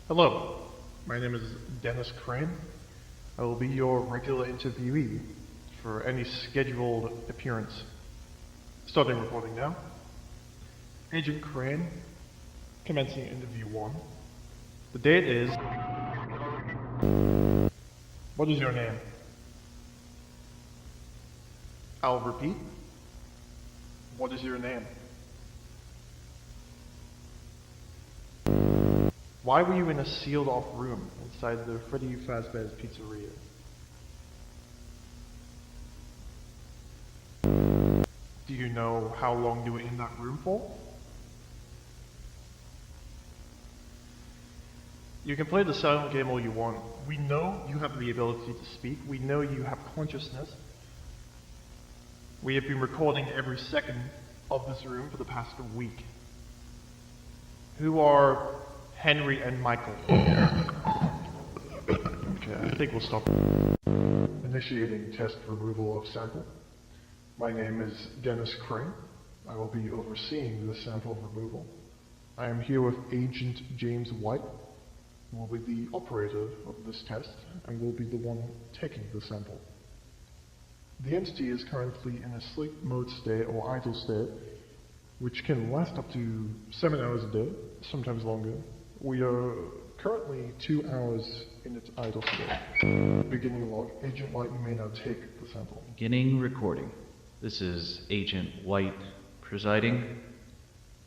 Hello, my name is Dennis Crane. I will be your regular interviewee for any scheduled appearance. Starting recording now. Agent Crane, commencing interview 1. The date is... What is your name? I'll repeat. What is your name? Why were you in a sealed-off room inside the Freddy Fazbear's Pizzeria? Do you know how long you were in that room for? You can play the silent game all you want. We know you have the ability to speak. We know you have consciousness. We have been recording every second of this room for the past week. Who are Henry and Michael? Okay, I think we'll stop. Initiating test removal of sample. My name is Dennis Crane. I will be overseeing the sample removal. I am here with Agent James White, who will be the operator of this test and will be the one taking the sample. The entity is currently in a sleep mode state or idle state, which can last up to 7 hours a day, sometimes longer. We are currently 2 hours in its idle state. Beginning log. Agent White, you may now take the sample. Beginning recording. This is Agent White presiding.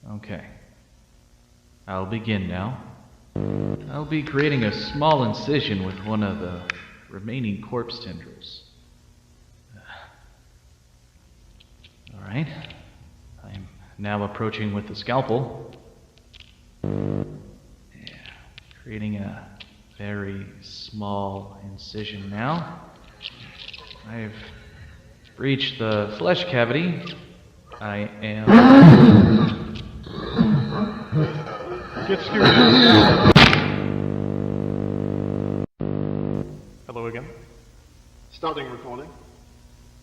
Okay. I'll begin now. I'll be creating a small incision with one of the remaining corpse tendrils. Alright. I'm now approaching with the scalpel. Creating a very small incision now. I've reached the flesh cavity. I am... Get scared. Hello again. Starting recording.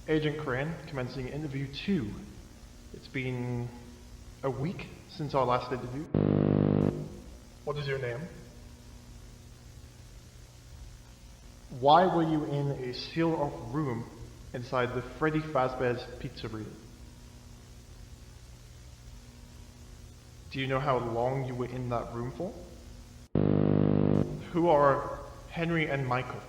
Agent Crane, commencing interview 2. It's been a week since our last interview. What is your name? Why were you in a sealed-off room inside the Freddy Fazbear's Pizzeria? Do you know how long you were in that room for? Who are Henry and Michael?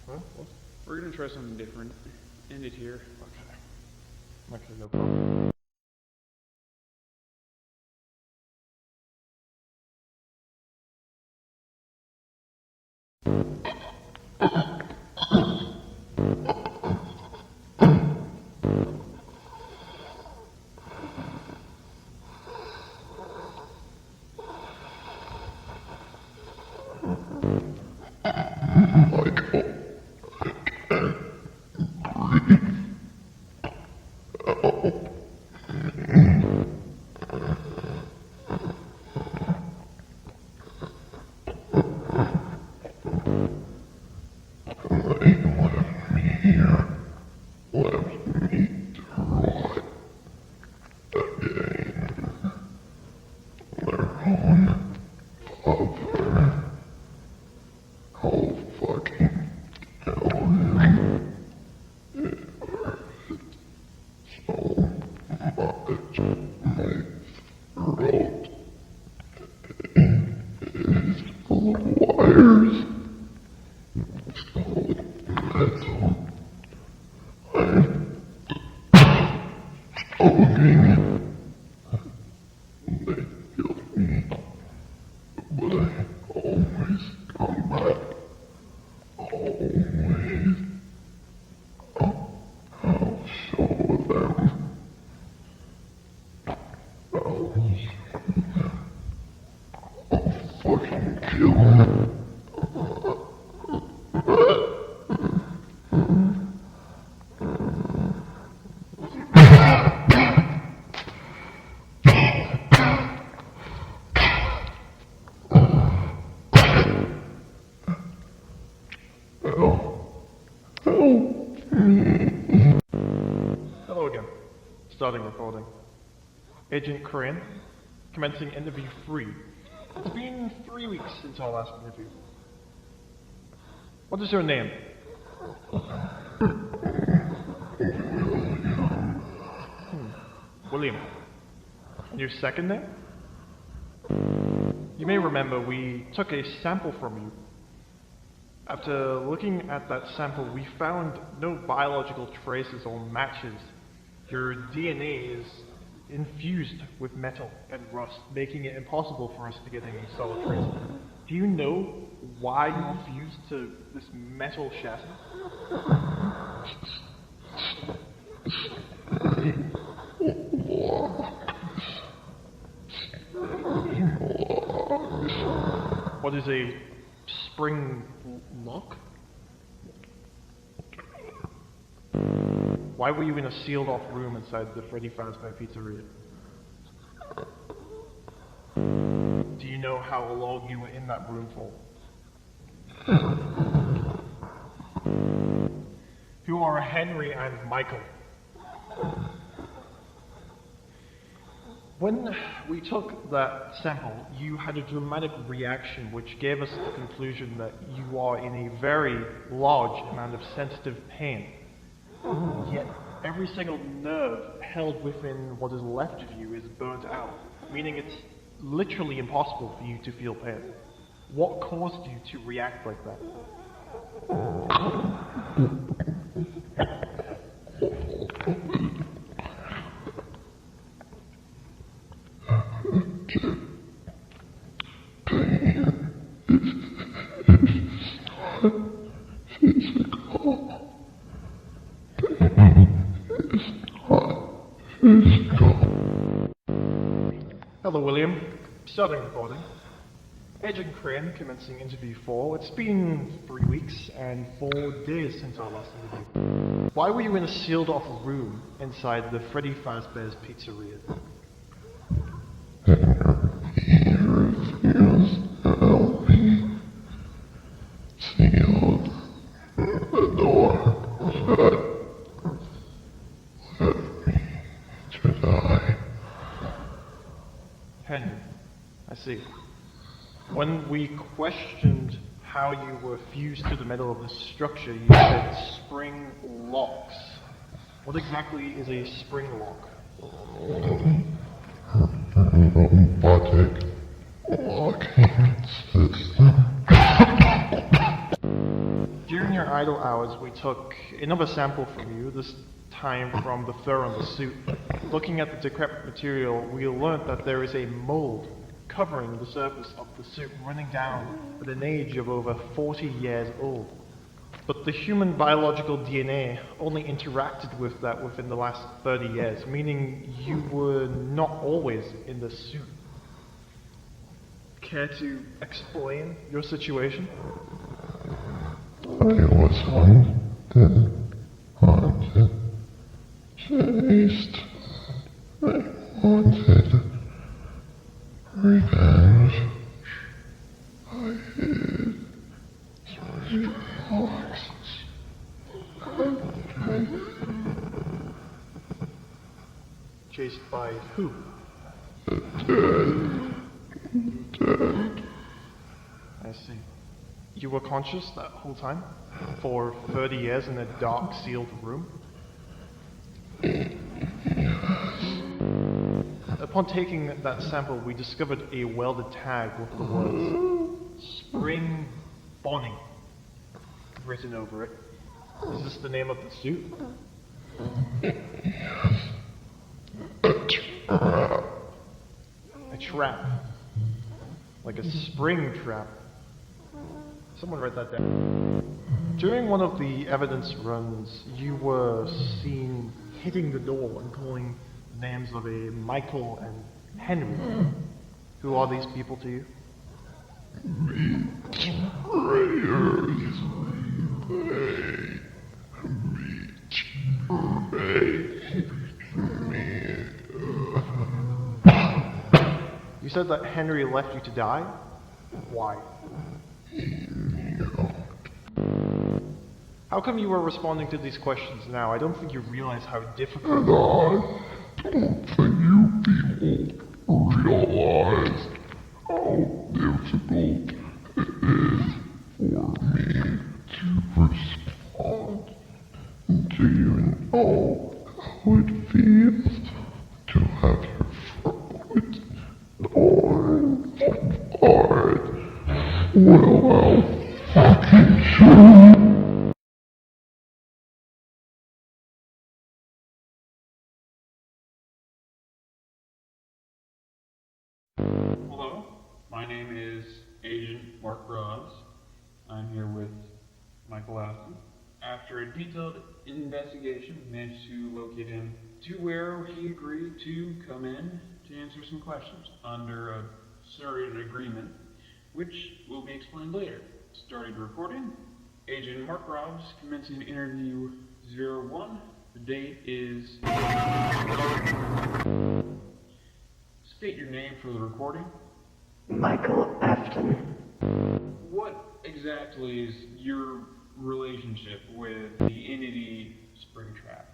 Huh? What? We're gonna try something different. End it here. Okay. Okay, no problem. fucking kill him. Hello again. Starting recording. Agent Crane, commencing interview 3. It's been 3 weeks since our last interview. What is your name? William. And your second name? You may remember we took a sample from you. After looking at that sample, we found no biological traces or matches. Your DNA is infused with metal and rust, making it impossible for us to get any solid traces. Do you know why you're fused to this metal chassis? What is a spring lock? Why were you in a sealed off room inside the Freddy Fazbear Pizzeria? Do you know how long you were in that room for? Who are Henry and Michael? When we took that sample, you had a dramatic reaction which gave us the conclusion that you are in a very large amount of sensitive pain. Yet every single nerve held within what is left of you is burnt out, meaning it's literally impossible for you to feel pain. What caused you to react like that? Hello, William. Starting recording. Agent Crane, commencing interview 4. It's been 3 weeks and 4 days since our last interview. Why were you in a sealed off room inside the Freddy Fazbear's Pizzeria? He refused to help me. Sealed the door shut. Left me to die. Henry, I see. When we questioned how you were fused to the metal of the structure, you said spring locks. What exactly is a spring lock? Robotic locking system. During your idle hours, we took another sample from you, this time from the fur on the suit. Looking at the decrepit material, we learned that there is a mold covering the surface of the suit, running down at an age of over 40 years old. But the human biological DNA only interacted with that within the last 30 years, meaning you were not always in the suit. Care to explain your situation? I was haunted, chased. I wanted revenge. I hid spring locks. Chased by who? Dead. I see. You were conscious that whole time? For 30 years in a dark, sealed room? Upon taking that sample, we discovered a welded tag with the words Spring Bonnie written over it. Is this the name of the suit? A trap. Like a spring trap. Someone write that down. During one of the evidence runs, you were seen hitting the door and calling names of a Michael and Henry, who are these people to you? You said that Henry left you to die? Why? How come you are responding to these questions now? I don't think you realize how difficult... I don't think you people realize how difficult it is for me to respond. Do you know how it feels to have your throat torn apart? Well, I'll fucking show you. Hello, my name is Agent Mark Ross. I'm here with Michael Aston. After a detailed investigation, we managed to locate him to where he agreed to come in to answer some questions under a certain agreement, which will be explained later. Started recording. Agent Mark Ross commencing interview 01. The date is... State your name for the recording. Michael Afton. What exactly is your relationship with the entity Springtrap?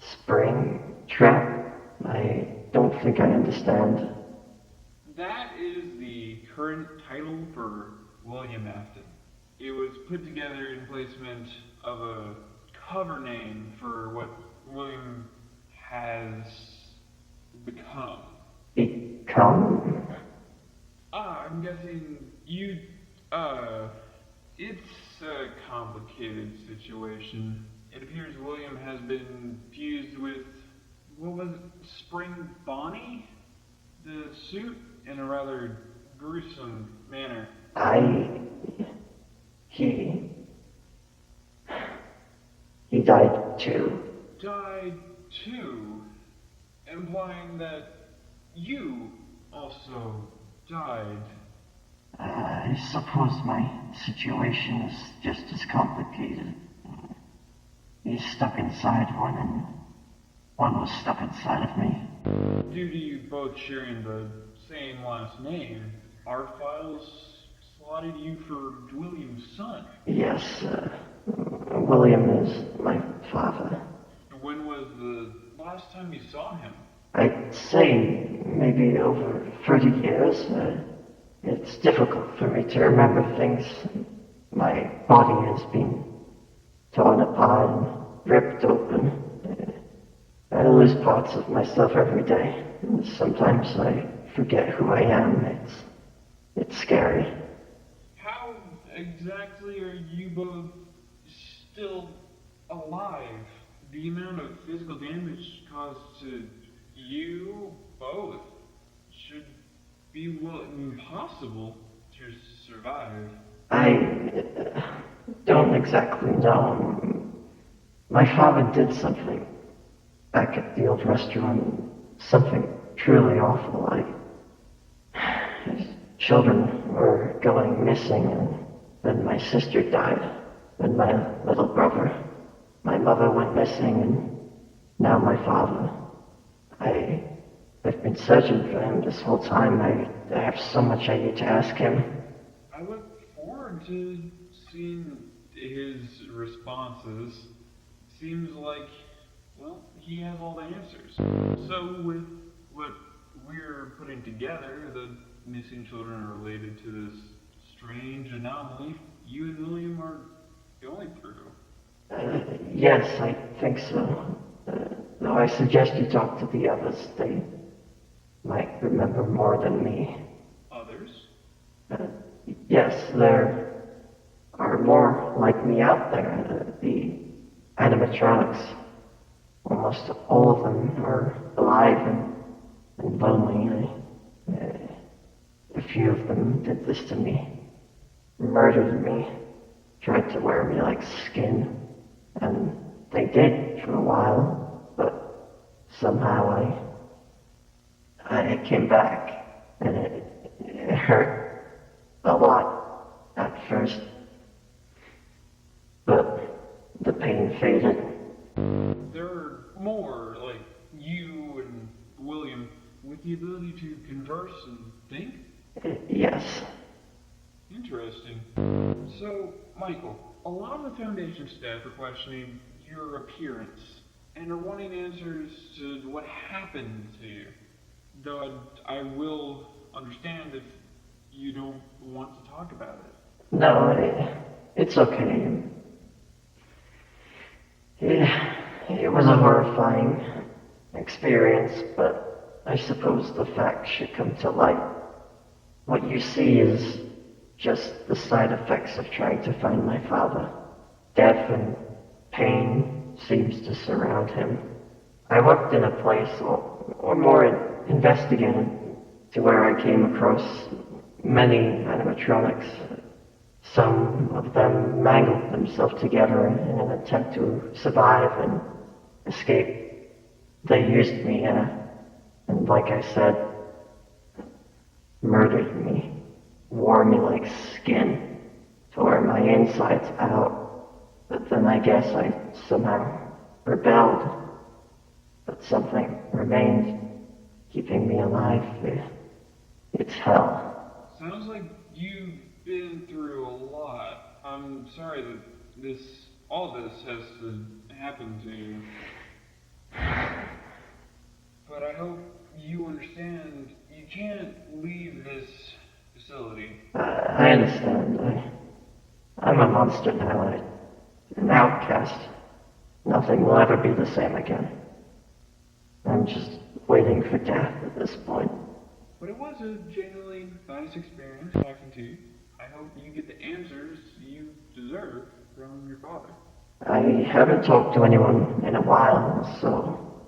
Springtrap? I don't think I understand. That is the current title for William Afton. It was put together in placement of a cover name for what William has become. Become? I'm guessing you, it's a complicated situation. It appears William has been fused with, what was it, Spring Bonnie? The suit, in a rather gruesome manner. He died too. Died too, implying that you also died. I suppose my situation is just as complicated. He's stuck inside one, and one was stuck inside of me. Due to you both sharing the same last name, our files slotted you for William's son. Yes, William is my father. When was the last time you saw him? I'd say maybe over 30 years. It's difficult for me to remember things. My body has been torn apart and ripped open. I lose parts of myself every day. Sometimes I forget who I am. It's scary. How exactly are you both still alive? The amount of physical damage caused to you both should be, well, impossible to survive. I don't exactly know. My father did something back at the old restaurant. Something truly awful. His children were going missing, and then my sister died, and my little brother. My mother went missing, and now my father. I've been searching for him this whole time. I have so much I need to ask him. I look forward to seeing his responses. Seems like, well, he has all the answers. So with what we're putting together, the missing children are related to this strange anomaly you and William are going through. Yes, I think so. Though I suggest you talk to the others. They might remember more than me. Others? Yes, there are more like me out there. The animatronics. Almost all of them are alive and lonely. A few of them did this to me. Murdered me. Tried to wear me like skin. And they did for a while, but somehow I came back, and it hurt a lot at first. But the pain faded. There are more, like you and William, with the ability to converse and think? Yes. Interesting. So, Michael, a lot of the Foundation staff are questioning your appearance and are wanting answers to what happened to you. Though I will understand if you don't want to talk about it. No, it's okay. It was a horrifying experience, but I suppose the facts should come to light. What you see is just the side effects of trying to find my father. Death and pain seems to surround him. I worked in a place, or more investigated, to where I came across many animatronics. Some of them mangled themselves together in an attempt to survive and escape. They used me, and like I said, murdered me, wore me like skin, tore my insides out. But then I guess I somehow rebelled. But something remained, keeping me alive. It's hell. Sounds like you've been through a lot. I'm sorry that all this has to happen to you. But I hope you understand you can't leave this facility. I understand. I'm a monster now. An outcast. Nothing will ever be the same again. I'm just waiting for death at this point. But it was a genuinely nice experience talking to you. I hope you get the answers you deserve from your father. I haven't talked to anyone in a while, so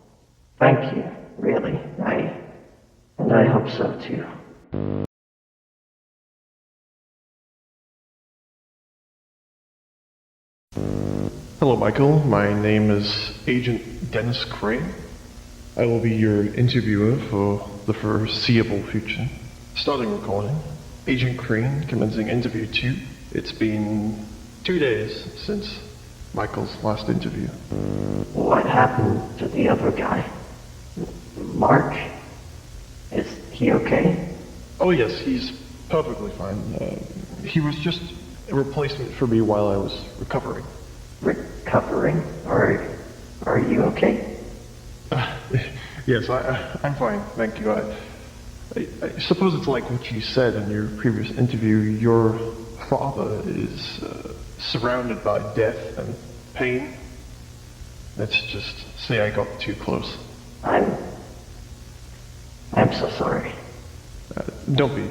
thank you, really. And I hope so too. Hello, Michael. My name is Agent Dennis Crane. I will be your interviewer for the foreseeable future. Starting recording. Agent Crane commencing interview 2. It's been 2 days since Michael's last interview. What happened to the other guy? Mark? Is he okay? Oh yes, he's perfectly fine. He was just a replacement for me while I was recovering. Recovering? Are you okay? Yes, I'm fine, thank you. I suppose it's like what you said in your previous interview. Your father is surrounded by death and pain. Let's just say I got too close. I'm so sorry. Don't be.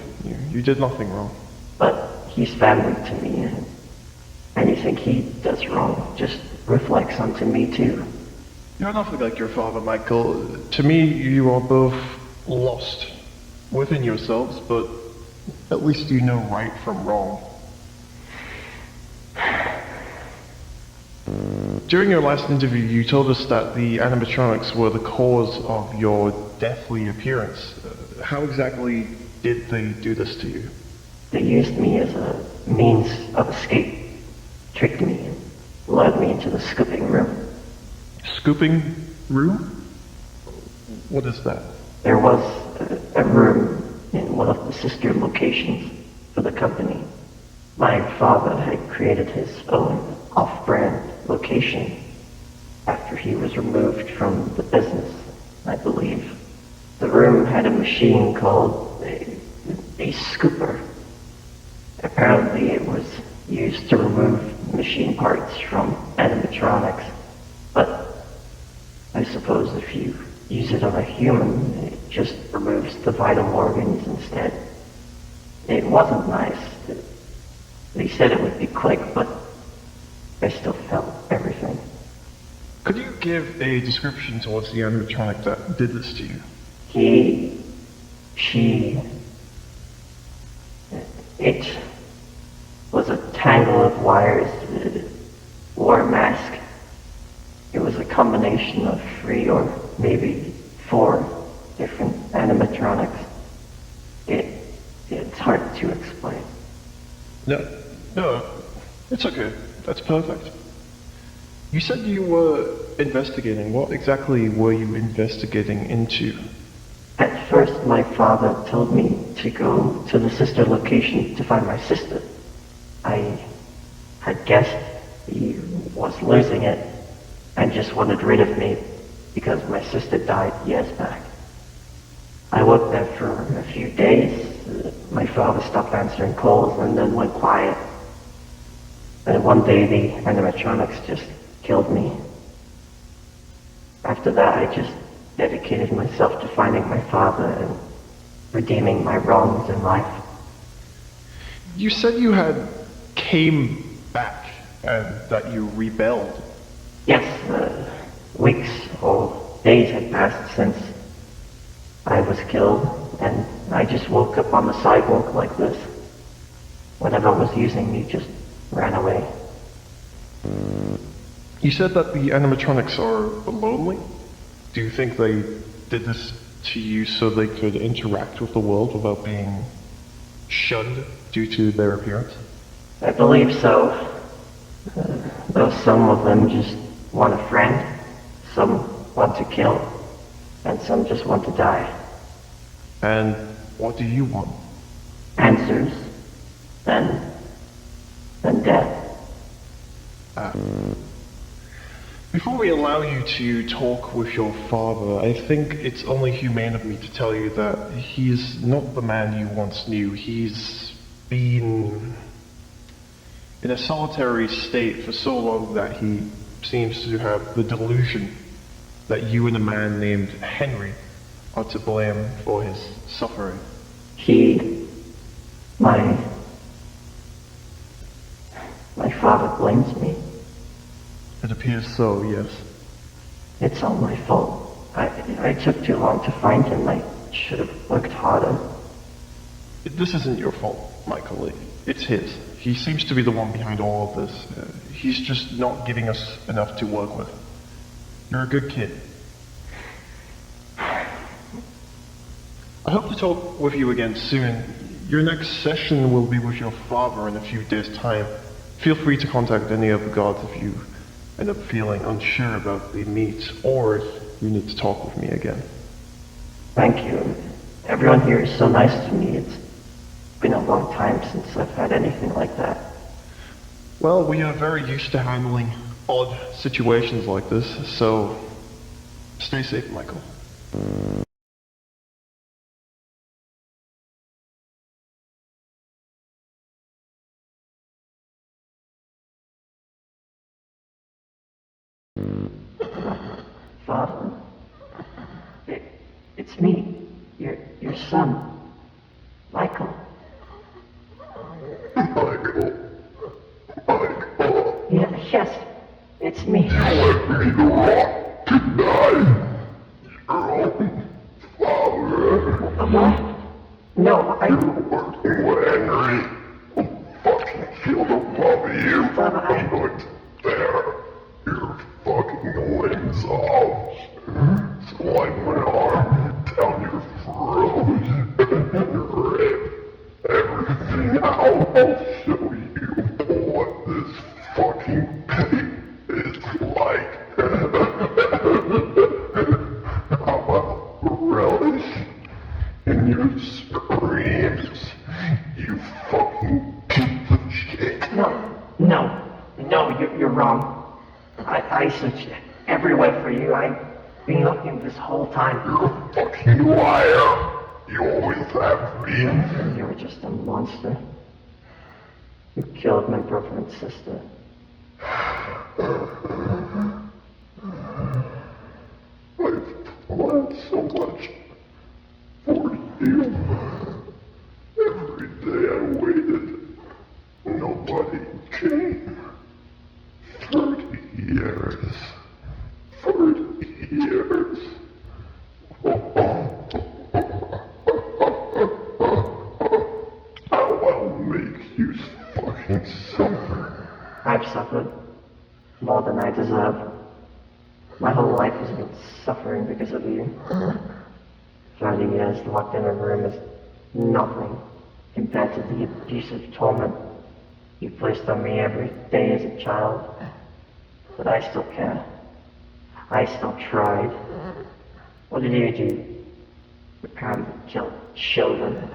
You did nothing wrong. But he's family to me, and anything he does wrong just reflects onto me too. You're nothing like your father, Michael. To me, you are both lost within yourselves, but at least you know right from wrong. During your last interview, you told us that the animatronics were the cause of your deathly appearance. How exactly did they do this to you? They used me as a means of escape, tricked me, and led me into the scooping room. Scooping room? What is that? There was a room in one of the sister locations for the company. My father had created his own off-brand location after he was removed from the business, I believe. The room had a machine called a scooper. Apparently it was used to remove machine parts from animatronics, but I suppose if you use it on a human, it just removes the vital organs instead. It wasn't nice. They said it would be quick, but I still felt everything. Could you give a description towards the animatronic that did this to you? It was a tangle of wires, wore a mask. It was a combination of 3 or maybe 4 different animatronics. No, it's okay. That's perfect. You said you were investigating. What exactly were you investigating into? At first, my father told me to go to the sister location to find my sister. I had guessed he was losing it and just wanted rid of me because my sister died years back. I worked there for a few days. My father stopped answering calls and then went quiet. And one day the animatronics just killed me. After that, I just dedicated myself to finding my father and redeeming my wrongs in life. You said you had came back and that you rebelled. Yes, weeks or days had passed since I was killed, and I just woke up on the sidewalk like this. Whatever was using me just ran away. You said that the animatronics are lonely? Do you think they did this to you so they could interact with the world without being shunned due to their appearance? I believe so. Though some of them just want a friend, some want to kill, and some just want to die. And what do you want? Answers, then death. Before we allow you to talk with your father, I think it's only humane of me to tell you that he's not the man you once knew. He's been in a solitary state for so long that he seems to have the delusion that you and a man named Henry are to blame for his suffering. My father blames me. It appears so, yes. It's all my fault. I took too long to find him. I should have worked harder. This isn't your fault, Michael. It's his. He seems to be the one behind all of this. He's just not giving us enough to work with. You're a good kid. I hope to talk with you again soon. Your next session will be with your father in a few days' time. Feel free to contact any of the gods if you end up feeling unsure about the meet, or if you need to talk with me again. Thank you. Everyone here is so nice to me. It's been a long time since I've had anything like that. Well, we are very used to handling odd situations like this, so stay safe, Michael. Father, it's me, your son, Michael. Michael. Yes, it's me. Let me rot tonight. Your own father. What? No, I... Henry. I'll fucking kill the love of you. Father, I... Put there. Your fucking limbs off. Slide my arm down your throat and rip everything out. I'll show you what this fucking pain is like. I will relish in your screams, you fucking piece of shit. No, you're wrong. I searched everywhere for you. I've been looking this whole time. You're a fucking liar. You always have been. You're just a monster. You killed my brother and sister. I've planned so much for you. Every day I waited. Nobody came. 30 years. 30 years. I'll make you fucking suffer. I've suffered more than I deserve. My whole life has been suffering because of you. 30 years locked in a room is nothing compared to the abusive torment you placed on me every day as a child. But I still care. I still tried. What did you do? Apparently kill children.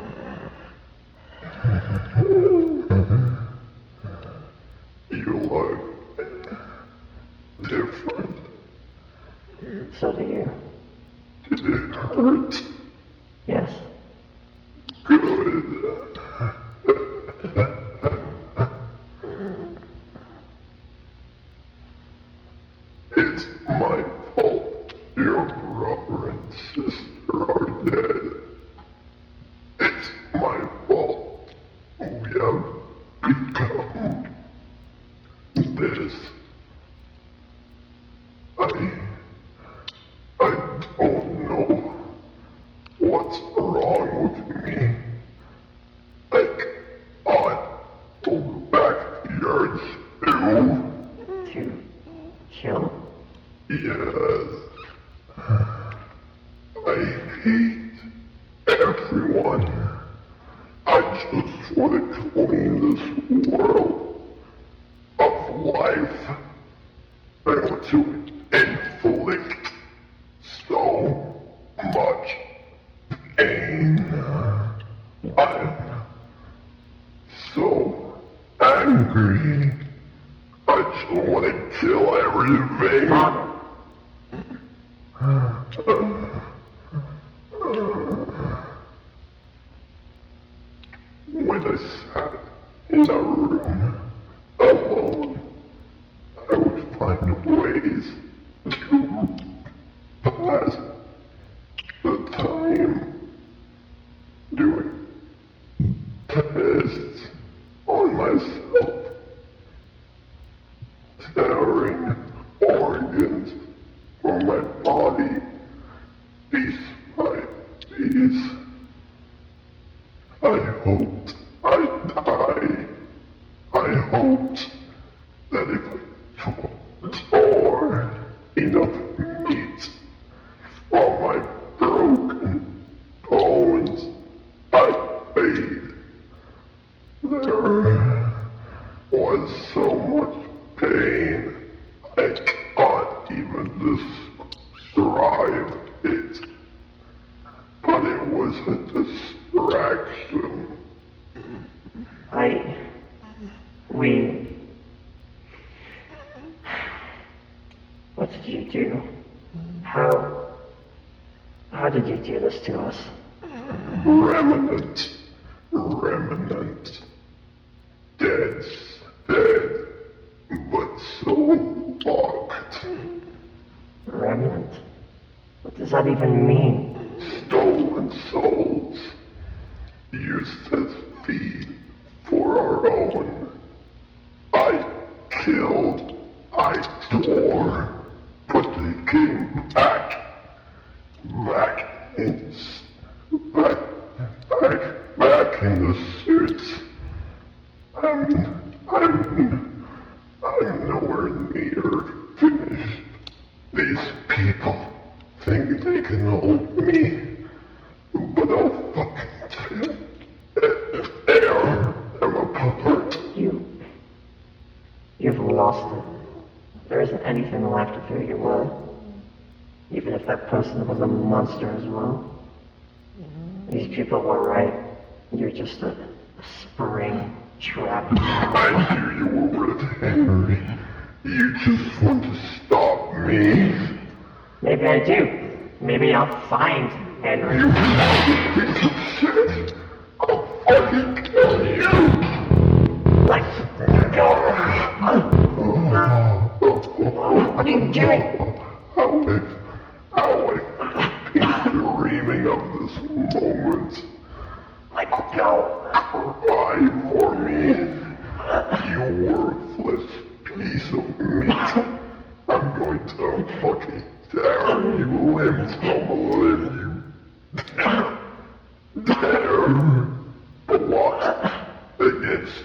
You look different. So do you. Did it hurt? Yes. Good. It's my fault your brother and sister are dead. It's my fault we have become this. I don't know what's wrong with me. Like, I'd go back to yards too. To kill. Yes. I hate everyone. I just want to clean this world of life. I want to inflict so much pain. I'm so angry. I just want to kill everything. When I sat in a room alone, I would find ways to pass the time doing tests on myself, tearing organs from my body piece by piece. I hoped I'd die. I hoped that if I tore enough meat from my broken bones, I'd fade. There was so much pain, I can't even describe it. But it was a distraction. What did you do? How did you do this to us? Remnant. Dead, but so locked. Remnant? What does that even mean? Stolen souls. Used as feed for our own. I killed, I tore, but they came back in the suits. I'm nowhere near finished. These people think they can hold me, but I'll fucking tear them apart. You've lost it. There isn't anything left of who you were. Even if that person was a monster as well. These people were right. You're just a spring trap. I knew you were with Henry. You just want to stop me. Maybe I do. Maybe I'll find Henry. You piece of shit. I'll fucking kill you. What are you doing? How I've been dreaming of this moment. Let go. Cry for me, you worthless piece of meat. I'm going to fucking tear you limb from limb, you dare plot against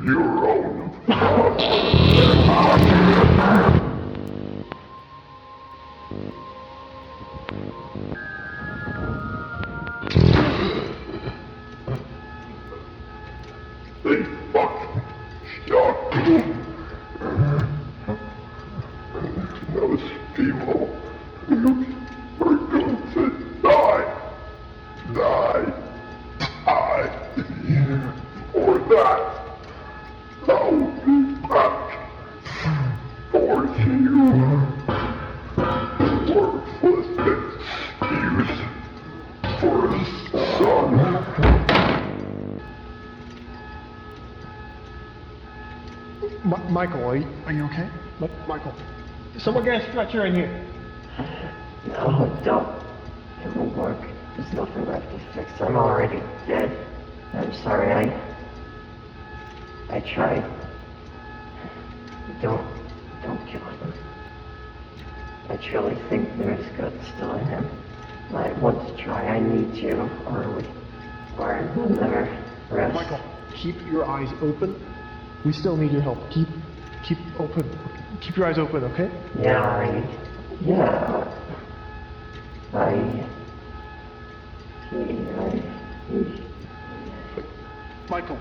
your own father. They fucking son. Michael, are you okay? Michael, someone get a stretcher in here. No, don't. It won't work. There's nothing left to fix. I'm already dead. I'm sorry, I tried. Don't kill him. I truly think there's good still in him. I want to try. I need to, or we'll never rest. Michael, keep your eyes open. We still need your help. Keep open. Keep your eyes open, okay? Michael.